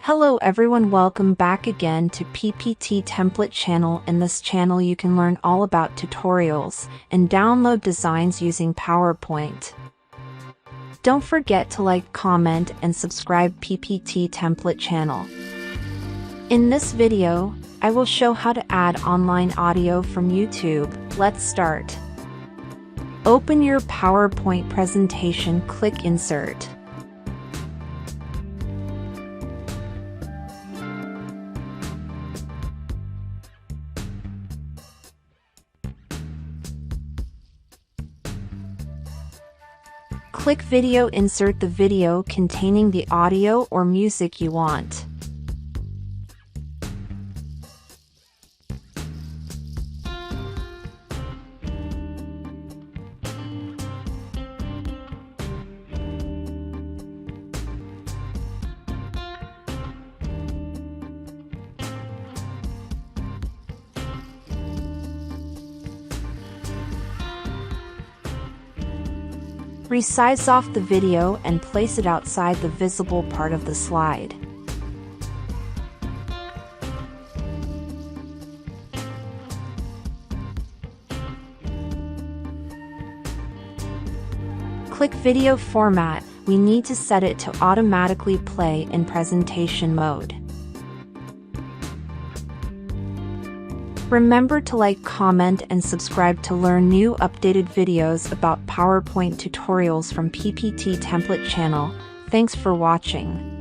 Hello everyone, welcome back again to PPT Template channel. In this channel you can learn all about tutorials and download designs using PowerPoint. Don't forget to like, comment and subscribe PPT Template channel. In this video, I will show how to add online audio from YouTube. Let's start. Open your PowerPoint presentation, click Insert. Click Video, insert the video containing the audio or music you want. Resize off the video and place it outside the visible part of the slide. Click Video Format. We need to set it to automatically play in presentation mode. Remember to like, comment, and subscribe to learn new updated videos about PowerPoint tutorials from PPT Template channel. Thanks for watching.